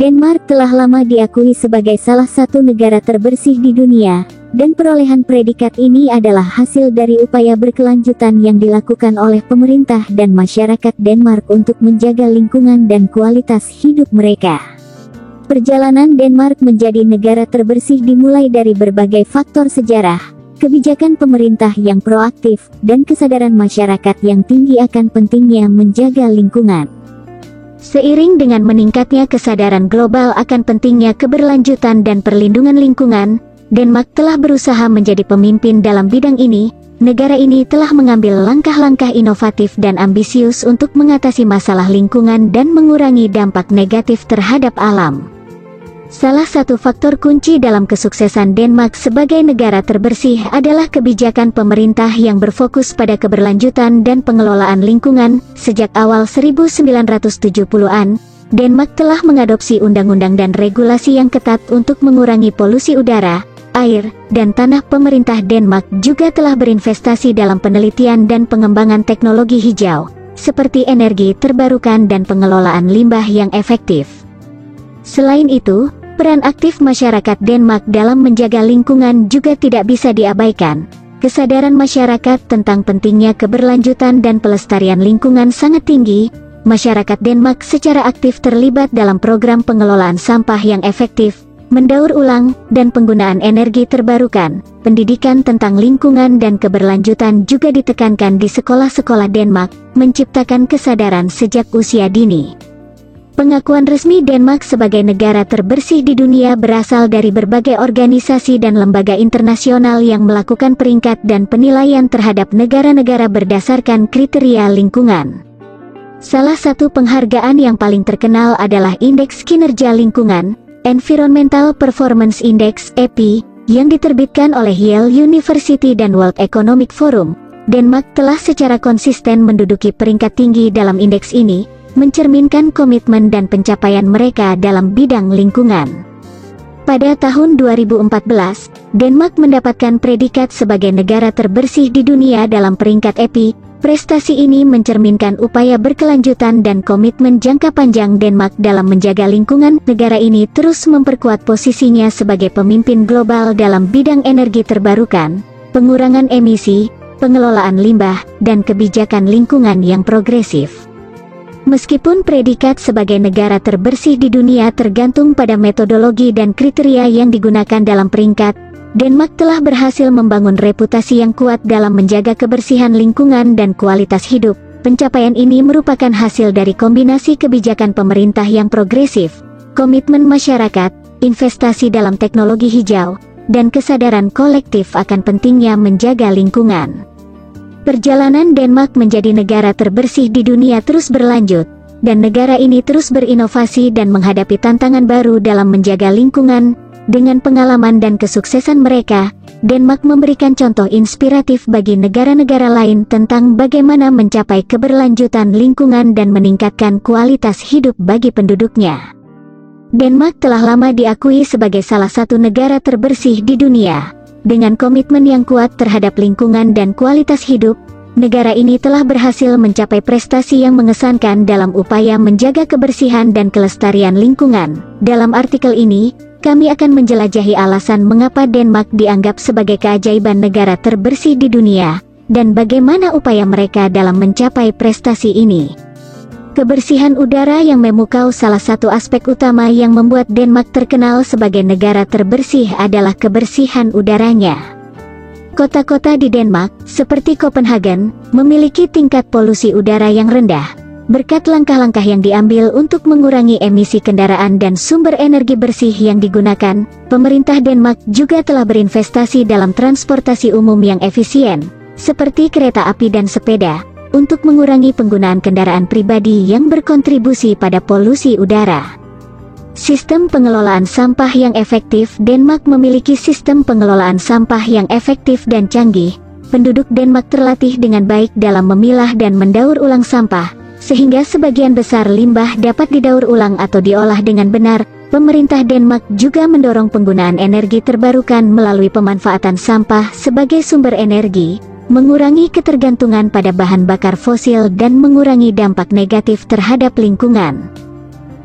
Denmark telah lama diakui sebagai salah satu negara terbersih di dunia, dan perolehan predikat ini adalah hasil dari upaya berkelanjutan yang dilakukan oleh pemerintah dan masyarakat Denmark untuk menjaga lingkungan dan kualitas hidup mereka. Perjalanan Denmark menjadi negara terbersih dimulai dari berbagai faktor sejarah, kebijakan pemerintah yang proaktif, dan kesadaran masyarakat yang tinggi akan pentingnya menjaga lingkungan. Seiring dengan meningkatnya kesadaran global akan pentingnya keberlanjutan dan perlindungan lingkungan, Denmark telah berusaha menjadi pemimpin dalam bidang ini. Negara ini telah mengambil langkah-langkah inovatif dan ambisius untuk mengatasi masalah lingkungan dan mengurangi dampak negatif terhadap alam. Salah satu faktor kunci dalam kesuksesan Denmark sebagai negara terbersih adalah kebijakan pemerintah yang berfokus pada keberlanjutan dan pengelolaan lingkungan. Sejak awal 1970-an, Denmark telah mengadopsi undang-undang dan regulasi yang ketat untuk mengurangi polusi udara, air, dan tanah. Pemerintah Denmark juga telah berinvestasi dalam penelitian dan pengembangan teknologi hijau, seperti energi terbarukan dan pengelolaan limbah yang efektif. Selain itu, peran aktif masyarakat Denmark dalam menjaga lingkungan juga tidak bisa diabaikan. Kesadaran masyarakat tentang pentingnya keberlanjutan dan pelestarian lingkungan sangat tinggi. Masyarakat Denmark secara aktif terlibat dalam program pengelolaan sampah yang efektif, mendaur ulang, dan penggunaan energi terbarukan. Pendidikan tentang lingkungan dan keberlanjutan juga ditekankan di sekolah-sekolah Denmark, menciptakan kesadaran sejak usia dini. Pengakuan resmi Denmark sebagai negara terbersih di dunia berasal dari berbagai organisasi dan lembaga internasional yang melakukan peringkat dan penilaian terhadap negara-negara berdasarkan kriteria lingkungan. Salah satu penghargaan yang paling terkenal adalah Indeks Kinerja Lingkungan, Environmental Performance Index (EPI), yang diterbitkan oleh Yale University dan World Economic Forum. Denmark telah secara konsisten menduduki peringkat tinggi dalam indeks ini, mencerminkan komitmen dan pencapaian mereka dalam bidang lingkungan. Pada tahun 2014, Denmark mendapatkan predikat sebagai negara terbersih di dunia dalam peringkat EPI. Prestasi ini mencerminkan upaya berkelanjutan dan komitmen jangka panjang Denmark dalam menjaga lingkungan. Negara ini terus memperkuat posisinya sebagai pemimpin global dalam bidang energi terbarukan, pengurangan emisi, pengelolaan limbah, dan kebijakan lingkungan yang progresif. Meskipun predikat sebagai negara terbersih di dunia tergantung pada metodologi dan kriteria yang digunakan dalam peringkat, Denmark telah berhasil membangun reputasi yang kuat dalam menjaga kebersihan lingkungan dan kualitas hidup. Pencapaian ini merupakan hasil dari kombinasi kebijakan pemerintah yang progresif, komitmen masyarakat, investasi dalam teknologi hijau, dan kesadaran kolektif akan pentingnya menjaga lingkungan. Perjalanan Denmark menjadi negara terbersih di dunia terus berlanjut, dan negara ini terus berinovasi dan menghadapi tantangan baru dalam menjaga lingkungan. Dengan pengalaman dan kesuksesan mereka, Denmark memberikan contoh inspiratif bagi negara-negara lain tentang bagaimana mencapai keberlanjutan lingkungan dan meningkatkan kualitas hidup bagi penduduknya. Denmark telah lama diakui sebagai salah satu negara terbersih di dunia. Dengan komitmen yang kuat terhadap lingkungan dan kualitas hidup, negara ini telah berhasil mencapai prestasi yang mengesankan dalam upaya menjaga kebersihan dan kelestarian lingkungan. Dalam artikel ini, kami akan menjelajahi alasan mengapa Denmark dianggap sebagai keajaiban negara terbersih di dunia, dan bagaimana upaya mereka dalam mencapai prestasi ini. Kebersihan udara yang memukau. Salah satu aspek utama yang membuat Denmark terkenal sebagai negara terbersih adalah kebersihan udaranya. Kota-kota di Denmark, seperti Copenhagen, memiliki tingkat polusi udara yang rendah. Berkat langkah-langkah yang diambil untuk mengurangi emisi kendaraan dan sumber energi bersih yang digunakan, pemerintah Denmark juga telah berinvestasi dalam transportasi umum yang efisien, seperti kereta api dan sepeda, untuk mengurangi penggunaan kendaraan pribadi yang berkontribusi pada polusi udara. Sistem pengelolaan sampah yang efektif. Denmark memiliki sistem pengelolaan sampah yang efektif dan canggih. Penduduk Denmark terlatih dengan baik dalam memilah dan mendaur ulang sampah, sehingga sebagian besar limbah dapat didaur ulang atau diolah dengan benar. Pemerintah Denmark juga mendorong penggunaan energi terbarukan melalui pemanfaatan sampah sebagai sumber energi, mengurangi ketergantungan pada bahan bakar fosil dan mengurangi dampak negatif terhadap lingkungan.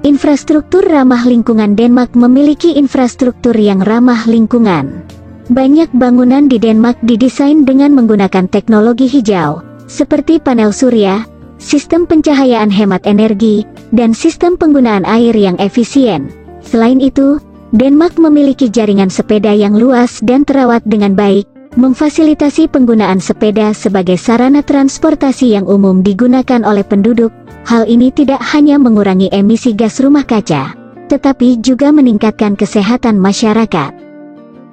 Infrastruktur ramah lingkungan. Denmark memiliki infrastruktur yang ramah lingkungan. Banyak bangunan di Denmark didesain dengan menggunakan teknologi hijau, seperti panel surya, sistem pencahayaan hemat energi, dan sistem penggunaan air yang efisien. Selain itu, Denmark memiliki jaringan sepeda yang luas dan terawat dengan baik, memfasilitasi penggunaan sepeda sebagai sarana transportasi yang umum digunakan oleh penduduk. Hal ini tidak hanya mengurangi emisi gas rumah kaca, tetapi juga meningkatkan kesehatan masyarakat.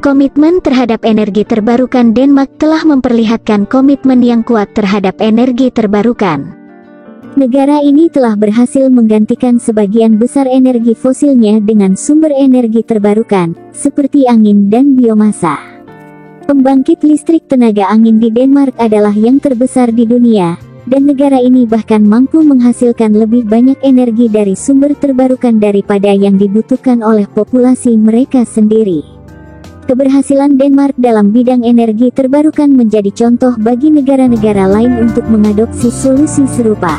Komitmen terhadap energi terbarukan. Denmark telah memperlihatkan komitmen yang kuat terhadap energi terbarukan. Negara ini telah berhasil menggantikan sebagian besar energi fosilnya dengan sumber energi terbarukan, seperti angin dan biomasa. Pembangkit listrik tenaga angin di Denmark adalah yang terbesar di dunia, dan negara ini bahkan mampu menghasilkan lebih banyak energi dari sumber terbarukan daripada yang dibutuhkan oleh populasi mereka sendiri. Keberhasilan Denmark dalam bidang energi terbarukan menjadi contoh bagi negara-negara lain untuk mengadopsi solusi serupa.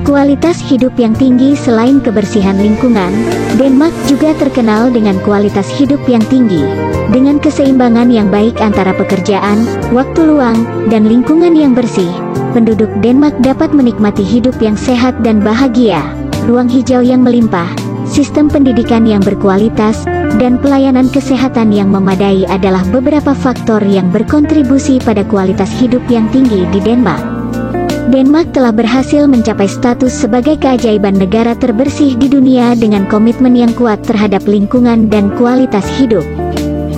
Kualitas hidup yang tinggi. Selain kebersihan lingkungan, Denmark juga terkenal dengan kualitas hidup yang tinggi. Dengan keseimbangan yang baik antara pekerjaan, waktu luang, dan lingkungan yang bersih, penduduk Denmark dapat menikmati hidup yang sehat dan bahagia. Ruang hijau yang melimpah, sistem pendidikan yang berkualitas, dan pelayanan kesehatan yang memadai adalah beberapa faktor yang berkontribusi pada kualitas hidup yang tinggi di Denmark. Denmark telah berhasil mencapai status sebagai keajaiban negara terbersih di dunia dengan komitmen yang kuat terhadap lingkungan dan kualitas hidup.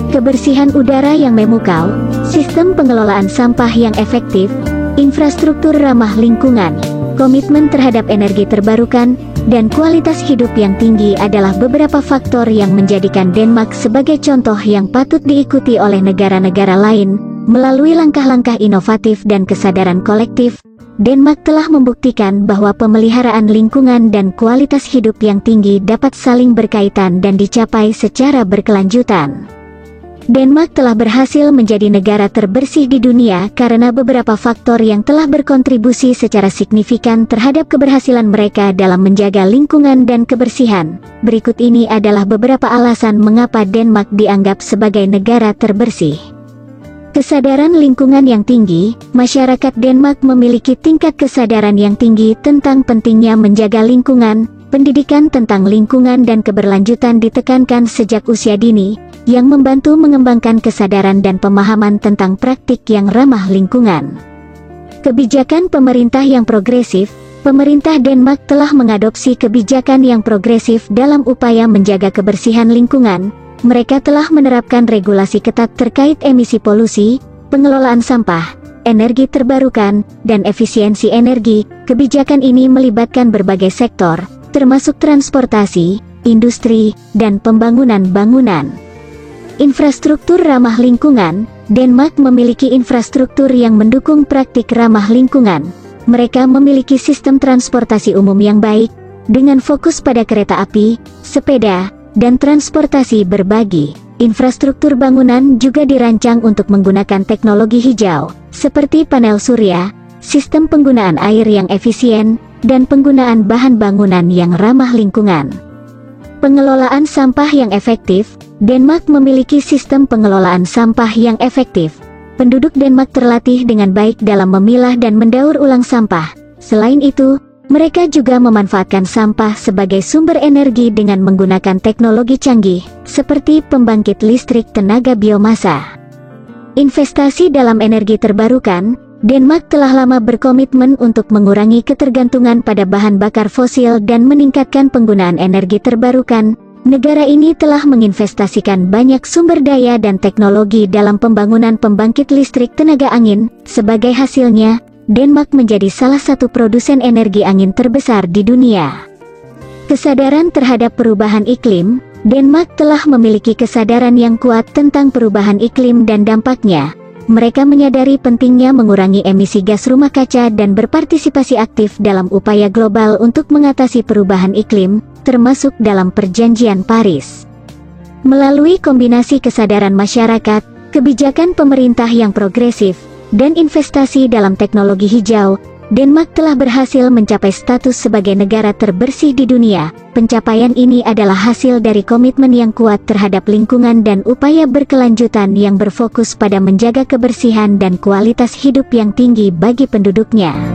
Kebersihan udara yang memukau, sistem pengelolaan sampah yang efektif, infrastruktur ramah lingkungan, komitmen terhadap energi terbarukan, dan kualitas hidup yang tinggi adalah beberapa faktor yang menjadikan Denmark sebagai contoh yang patut diikuti oleh negara-negara lain. Melalui langkah-langkah inovatif dan kesadaran kolektif, Denmark telah membuktikan bahwa pemeliharaan lingkungan dan kualitas hidup yang tinggi dapat saling berkaitan dan dicapai secara berkelanjutan. Denmark telah berhasil menjadi negara terbersih di dunia karena beberapa faktor yang telah berkontribusi secara signifikan terhadap keberhasilan mereka dalam menjaga lingkungan dan kebersihan. Berikut ini adalah beberapa alasan mengapa Denmark dianggap sebagai negara terbersih. Kesadaran lingkungan yang tinggi. Masyarakat Denmark memiliki tingkat kesadaran yang tinggi tentang pentingnya menjaga lingkungan. Pendidikan tentang lingkungan dan keberlanjutan ditekankan sejak usia dini, yang membantu mengembangkan kesadaran dan pemahaman tentang praktik yang ramah lingkungan. Kebijakan pemerintah yang progresif. Pemerintah Denmark telah mengadopsi kebijakan yang progresif dalam upaya menjaga kebersihan lingkungan. Mereka telah menerapkan regulasi ketat terkait emisi polusi, pengelolaan sampah, energi terbarukan, dan efisiensi energi. Kebijakan ini melibatkan berbagai sektor, termasuk transportasi, industri, dan pembangunan bangunan. Infrastruktur ramah lingkungan. Denmark memiliki infrastruktur yang mendukung praktik ramah lingkungan. Mereka memiliki sistem transportasi umum yang baik, dengan fokus pada kereta api, sepeda, dan transportasi berbagi. Infrastruktur bangunan juga dirancang untuk menggunakan teknologi hijau, seperti panel surya, sistem penggunaan air yang efisien, dan penggunaan bahan bangunan yang ramah lingkungan. Pengelolaan sampah yang efektif. Denmark memiliki sistem pengelolaan sampah yang efektif. Penduduk Denmark terlatih dengan baik dalam memilah dan mendaur ulang sampah. Selain itu, mereka juga memanfaatkan sampah sebagai sumber energi dengan menggunakan teknologi canggih, seperti pembangkit listrik tenaga biomasa. Investasi dalam energi terbarukan. Denmark telah lama berkomitmen untuk mengurangi ketergantungan pada bahan bakar fosil dan meningkatkan penggunaan energi terbarukan. Negara ini telah menginvestasikan banyak sumber daya dan teknologi dalam pembangunan pembangkit listrik tenaga angin. Sebagai hasilnya, Denmark menjadi salah satu produsen energi angin terbesar di dunia. Kesadaran terhadap perubahan iklim. Denmark telah memiliki kesadaran yang kuat tentang perubahan iklim dan dampaknya. Mereka menyadari pentingnya mengurangi emisi gas rumah kaca dan berpartisipasi aktif dalam upaya global untuk mengatasi perubahan iklim, termasuk dalam Perjanjian Paris. Melalui kombinasi kesadaran masyarakat, kebijakan pemerintah yang progresif, dan investasi dalam teknologi hijau, Denmark telah berhasil mencapai status sebagai negara terbersih di dunia. Pencapaian ini adalah hasil dari komitmen yang kuat terhadap lingkungan dan upaya berkelanjutan yang berfokus pada menjaga kebersihan dan kualitas hidup yang tinggi bagi penduduknya.